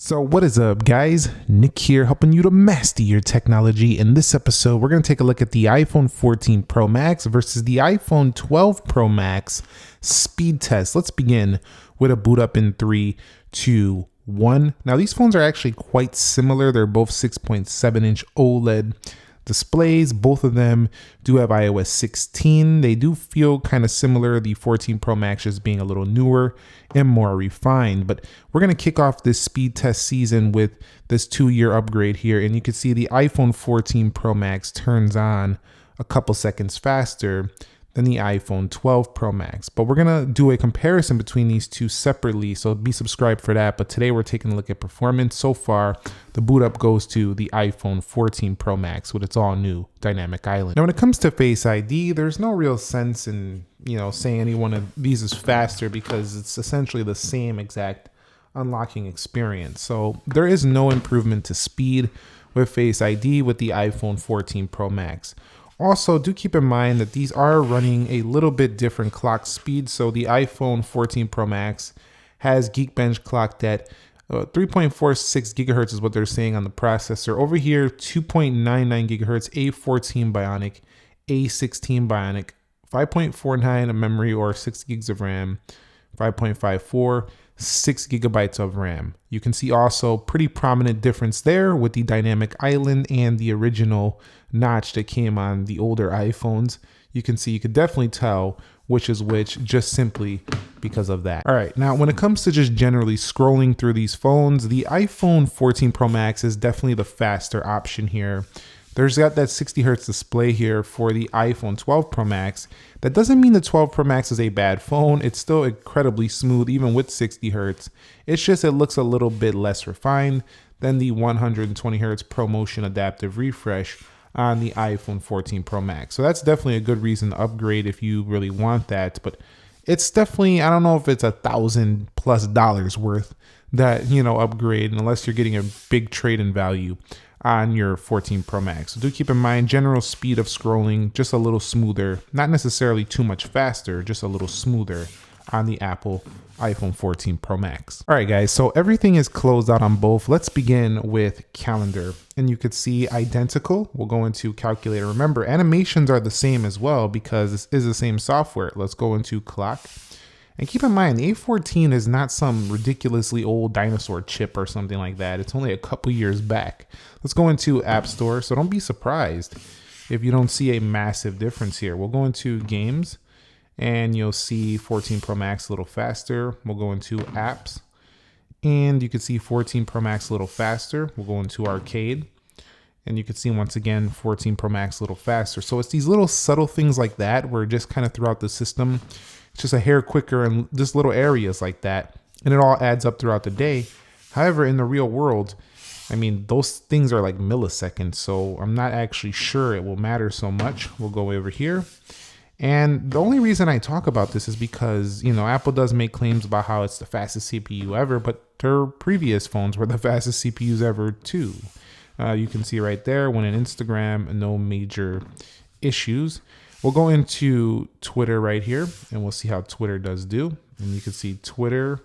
So what is up, guys? Nick here, helping you to master your technology. In this episode, we're going to take a look at the iPhone 14 Pro Max versus the iPhone 12 Pro Max speed test. Let's begin with a boot up in 3, 2, 1. Now, these phones are actually quite similar. They're both 6.7-inch OLED displays. Both of them do have iOS 16. They do feel kind of similar. The 14 Pro Max just being a little newer and more refined. But we're going to kick off this speed test season with this 2-year upgrade here. And you can see the iPhone 14 Pro Max turns on a couple seconds faster than the iPhone 12 Pro Max. But we're going to do a comparison between these two separately, so be subscribed for that. But today we're taking a look at performance. So far, the boot up goes to the iPhone 14 Pro Max with its all new dynamic island. Now, when it comes to Face ID, there's no real sense in, saying any one of these is faster because it's essentially the same exact unlocking experience. So there is no improvement to speed with Face ID with the iPhone 14 Pro Max. Also, do keep in mind that these are running a little bit different clock speed. So the iPhone 14 Pro Max has Geekbench clocked at 3.46 gigahertz is what they're saying on the processor. Over here, 2.99 gigahertz, A14 Bionic, A16 Bionic, 5.49 of memory or 6 gigs of RAM, 5.54, 6 gigabytes of RAM. You can see also pretty prominent difference there with the dynamic island and the original notch that came on the older iPhones. You can could definitely tell which is which just simply because of that. All right, now when it comes to just generally scrolling through these phones, the iPhone 14 Pro Max is definitely the faster option here. There's got that 60 hertz display here for the iPhone 12 Pro Max. That doesn't mean the 12 Pro Max is a bad phone. It's still incredibly smooth, even with 60 hertz. It's just it looks a little bit less refined than the 120 hertz ProMotion adaptive refresh on the iPhone 14 Pro Max. So that's definitely a good reason to upgrade if you really want that. But it's definitely, I don't know if it's $1,000+ worth that, upgrade, unless you're getting a big trade-in value on your 14 Pro Max. So do keep in mind, general speed of scrolling, just a little smoother, not necessarily too much faster, just a little smoother on the Apple iPhone 14 Pro Max. All right, guys, so everything is closed out on both. Let's begin with calendar. And you could see identical. We'll go into calculator. Remember, animations are the same as well because this is the same software. Let's go into clock. And keep in mind, the A14 is not some ridiculously old dinosaur chip or something like that. It's only a couple years back. Let's go into App Store. So don't be surprised if you don't see a massive difference here. We'll go into games and you'll see 14 Pro Max a little faster. We'll go into apps and you can see 14 Pro Max a little faster. We'll go into arcade and you can see once again 14 Pro Max a little faster. So it's these little subtle things like that where just kind of throughout the system, it's just a hair quicker in just little areas like that. And it all adds up throughout the day. However, in the real world, I mean, those things are like milliseconds. So I'm not actually sure it will matter so much. We'll go over here. And the only reason I talk about this is because, Apple does make claims about how it's the fastest CPU ever, but their previous phones were the fastest CPUs ever too. You can see right there, when in Instagram, no major issues. We'll go into Twitter right here and we'll see how Twitter does do. And you can see Twitter,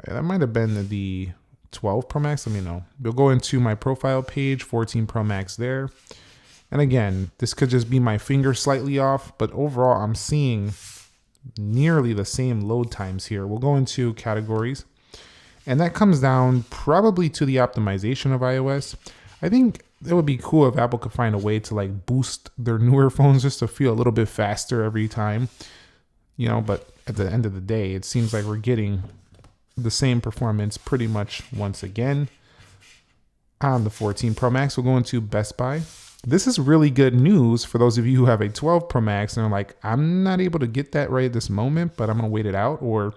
that might have been the 12 Pro Max, let me know. We'll go into my profile page, 14 Pro Max there. And again, this could just be my finger slightly off, but overall I'm seeing nearly the same load times here. We'll go into categories and that comes down probably to the optimization of iOS. I think it would be cool if Apple could find a way to like boost their newer phones just to feel a little bit faster every time, but at the end of the day, it seems like we're getting the same performance pretty much once again on the 14 Pro Max. We'll go into Best Buy. This is really good news for those of you who have a 12 Pro Max and are like, I'm not able to get that right at this moment, but I'm going to wait it out. Or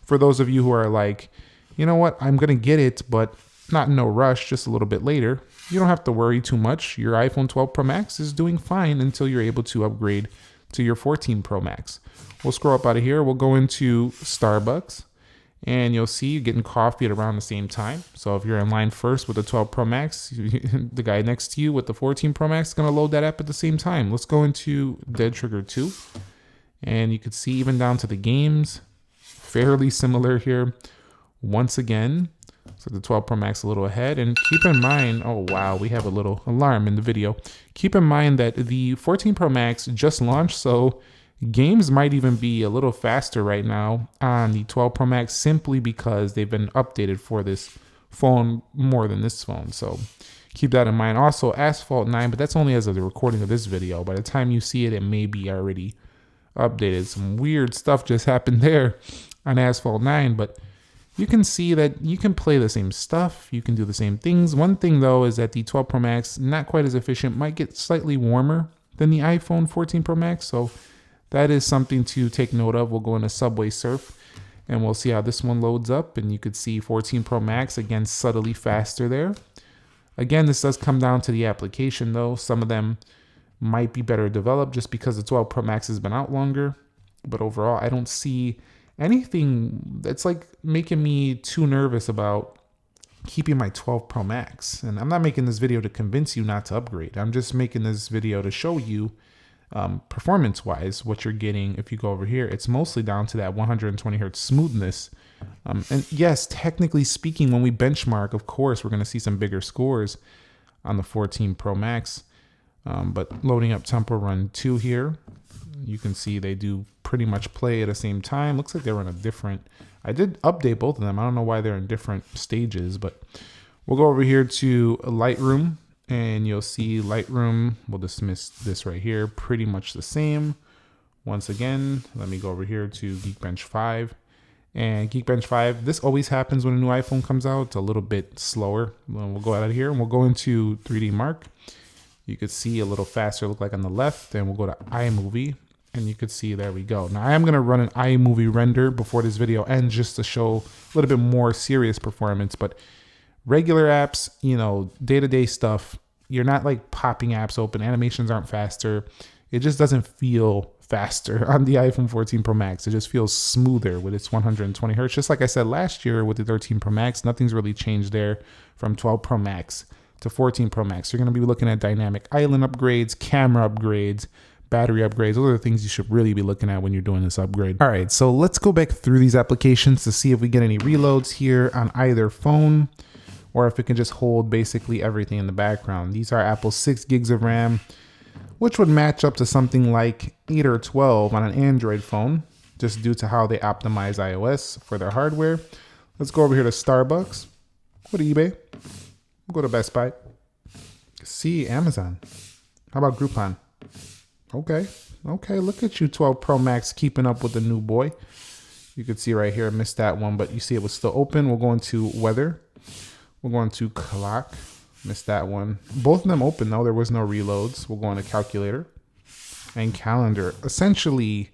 for those of you who are like, you know what, I'm going to get it, but not in no rush, just a little bit later. You don't have to worry too much. Your iPhone 12 Pro Max is doing fine until you're able to upgrade to your 14 Pro Max. We'll scroll up out of here. We'll go into Starbucks and you'll see you getting coffee at around the same time. So if you're in line first with the 12 Pro Max, the guy next to you with the 14 Pro Max is going to load that app at the same time. Let's go into Dead Trigger 2. And you can see even down to the games, fairly similar here. Once again, So the 12 Pro Max a little ahead. And keep in mind, oh wow, we have a little alarm in the video. Keep in mind that the 14 Pro Max just launched, so games might even be a little faster right now on the 12 Pro Max simply because they've been updated for this phone more than this phone. So keep that in mind. Also, Asphalt 9, but that's only as of the recording of this video. By the time you see it, it may be already updated. Some weird stuff just happened there on Asphalt 9, but you can see that you can play the same stuff. You can do the same things. One thing though is that the 12 Pro Max, not quite as efficient, might get slightly warmer than the iPhone 14 Pro Max. So that is something to take note of. We'll go into Subway Surf and we'll see how this one loads up. And you could see 14 Pro Max, again, subtly faster there. Again, this does come down to the application though. Some of them might be better developed just because the 12 Pro Max has been out longer. But overall, I don't see anything that's like making me too nervous about keeping my 12 Pro Max. And I'm not making this video to convince you not to upgrade. I'm just making this video to show you performance wise what you're getting. If you go over here, it's mostly down to that 120 hertz smoothness. And yes, technically speaking, when we benchmark, of course, we're going to see some bigger scores on the 14 Pro Max. But loading up Temple Run 2 here, you can see they do pretty much play at the same time. Looks like they're in a different, I did update both of them. I don't know why they're in different stages, but we'll go over here to Lightroom and you'll see Lightroom. We'll dismiss this right here. Pretty much the same. Once again, let me go over here to Geekbench 5. And Geekbench 5, this always happens when a new iPhone comes out. It's a little bit slower. We'll go out of here and we'll go into 3D Mark. You could see a little faster look like on the left. Then we'll go to iMovie. And you could see, there we go. Now I am going to run an iMovie render before this video ends just to show a little bit more serious performance. But regular apps, you know, day-to-day stuff, you're not like popping apps open. Animations aren't faster. It just doesn't feel faster on the iPhone 14 Pro Max. It just feels smoother with its 120 hertz. Just like I said last year with the 13 Pro Max, nothing's really changed there from 12 Pro Max to 14 Pro Max. You're going to be looking at dynamic island upgrades, camera upgrades, battery upgrades. Those are the things you should really be looking at when you're doing this upgrade. All right, so let's go back through these applications to see if we get any reloads here on either phone or if it can just hold basically everything in the background. These are Apple's 6 gigs of RAM, which would match up to something like 8 or 12 on an Android phone, just due to how they optimize iOS for their hardware. Let's go over here to Starbucks. Go to eBay. We'll go to Best Buy. See, Amazon. How about Groupon? Okay, look at you, 12 Pro Max, keeping up with the new boy. You could see right here, I missed that one, but you see it was still open. We'll go into weather. We'll go into clock. Missed that one. Both of them open though. There was no reloads. We'll go into calculator and calendar. Essentially,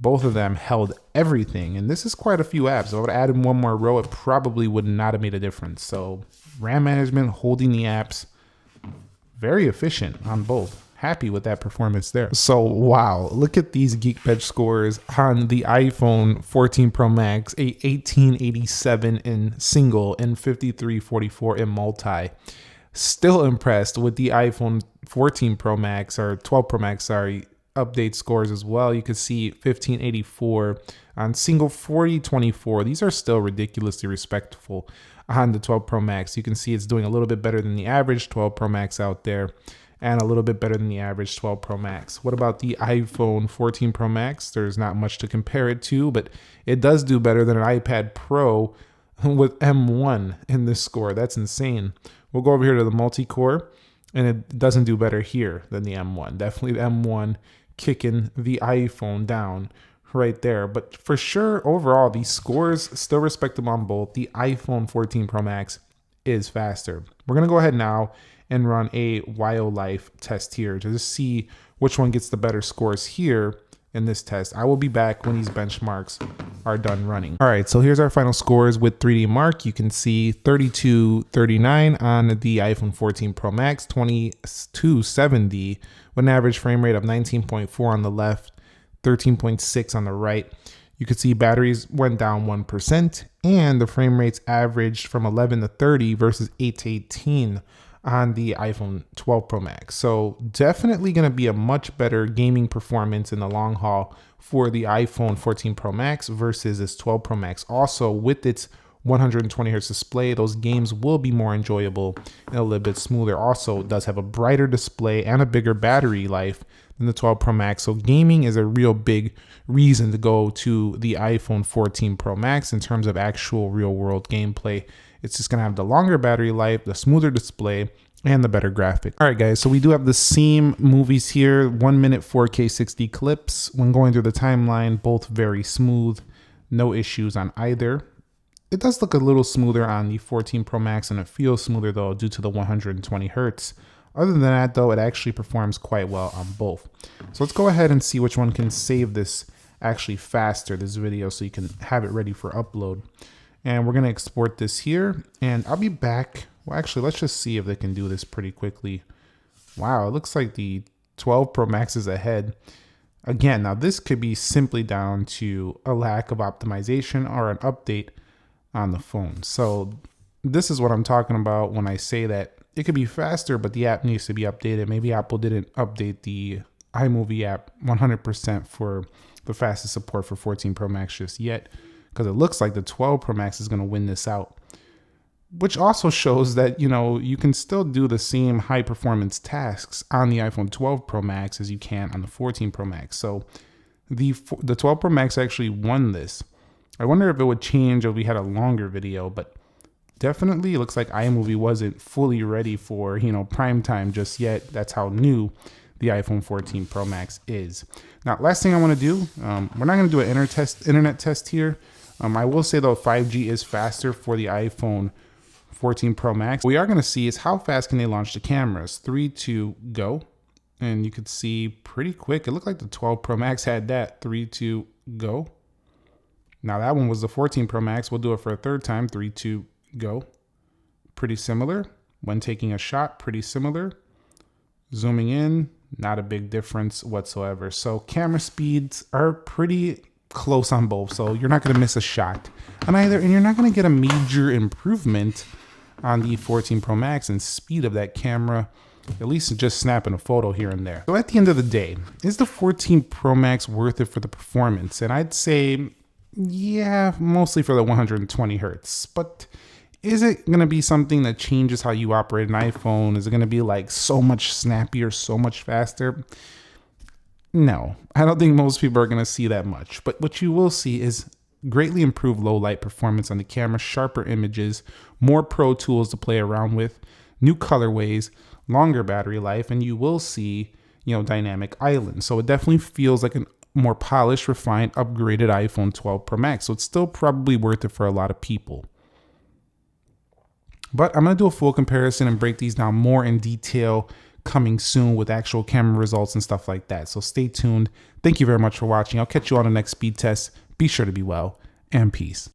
both of them held everything. And this is quite a few apps. If I would have added one more row, it probably would not have made a difference. So RAM management, holding the apps, very efficient on both. Happy with that performance there. So wow, look at these Geekbench scores on the iPhone 14 Pro Max, a 1887 in single and 5344 in multi. Still impressed with the iPhone 14 Pro Max or 12 Pro Max, sorry, update scores as well. You could see 1584 on single, 4024. These are still ridiculously respectful on the 12 Pro Max. You can see it's doing a little bit better than the average 12 Pro Max out there, and a little bit better than the average 12 Pro Max. What about the iPhone 14 Pro Max? There's not much to compare it to, but it does do better than an iPad Pro with M1 in this score. That's insane. We'll go over here to the multi-core, and it doesn't do better here than the M1. Definitely the M1 kicking the iPhone down right there. But for sure, overall, these scores still respectable on both. The iPhone 14 Pro Max is faster. We're going to go ahead now and run a wildlife test here to just see which one gets the better scores here in this test. I will be back when these benchmarks are done running. All right, so here's our final scores with 3D Mark. You can see 3239 on the iPhone 14 Pro Max, 2270 with an average frame rate of 19.4 on the left, 13.6 on the right. You could see batteries went down 1% and the frame rates averaged from 11 to 30 versus 8 to 18 on the iPhone 12 Pro Max. So definitely going to be a much better gaming performance in the long haul for the iPhone 14 Pro Max versus this 12 Pro Max. Also with its 120 hertz display, those games will be more enjoyable and a little bit smoother. Also, it does have a brighter display and a bigger battery life than the 12 Pro Max. So gaming is a real big reason to go to the iPhone 14 Pro Max in terms of actual real world gameplay. It's just going to have the longer battery life, the smoother display, and the better graphic. All right, guys, so we do have the same movies here, 1 minute 4K 60 clips. When going through the timeline, both very smooth, no issues on either. It does look a little smoother on the 14 Pro Max, and it feels smoother though due to the 120 hertz. Other than that though, it actually performs quite well on both. So let's go ahead and see which one can save this actually faster, this video, so you can have it ready for upload. And we're gonna export this here, and I'll be back. Well, actually, let's just see if they can do this pretty quickly. Wow, it looks like the 12 Pro Max is ahead. Again, now this could be simply down to a lack of optimization or an update on the phone. So this is what I'm talking about when I say that it could be faster, but the app needs to be updated. Maybe Apple didn't update the iMovie app 100% for the fastest support for 14 Pro Max just yet, because it looks like the 12 Pro Max is going to win this out, which also shows that, you know, you can still do the same high performance tasks on the iPhone 12 Pro Max as you can on the 14 Pro Max. So the 12 Pro Max actually won this. I wonder if it would change if we had a longer video, but definitely it looks like iMovie wasn't fully ready for, you know, prime time just yet. That's how new the iPhone 14 Pro Max is. Now, last thing I want to do, we're not going to do an internet test here. I will say though, 5G is faster for the iPhone 14 Pro Max. What we are going to see is how fast can they launch the cameras. 3, 2, go. And you could see pretty quick. It looked like the 12 Pro Max had that. 3, 2, go. Now that one was the 14 Pro Max. We'll do it for a third time. 3, 2, go. Pretty similar. When taking a shot, pretty similar. Zooming in, not a big difference whatsoever. So camera speeds are pretty close on both. So you're not going to miss a shot on either, and you're not going to get a major improvement on the 14 Pro Max and speed of that camera, at least just snapping a photo here and there. So at the end of the day, is the 14 Pro Max worth it for the performance? And I'd say, yeah, mostly for the 120 hertz, but is it going to be something that changes how you operate an iPhone? Is it going to be like so much snappier, so much faster? No, I don't think most people are going to see that much, but what you will see is greatly improved low light performance on the camera, sharper images, more pro tools to play around with, new colorways, longer battery life, and you will see, you know, dynamic island. So it definitely feels like a more polished, refined, upgraded iPhone 12 Pro Max. So it's still probably worth it for a lot of people. But I'm going to do a full comparison and break these down more in detail coming soon with actual camera results and stuff like that. So stay tuned. Thank you very much for watching. I'll catch you on the next speed test. Be sure to be well, and peace.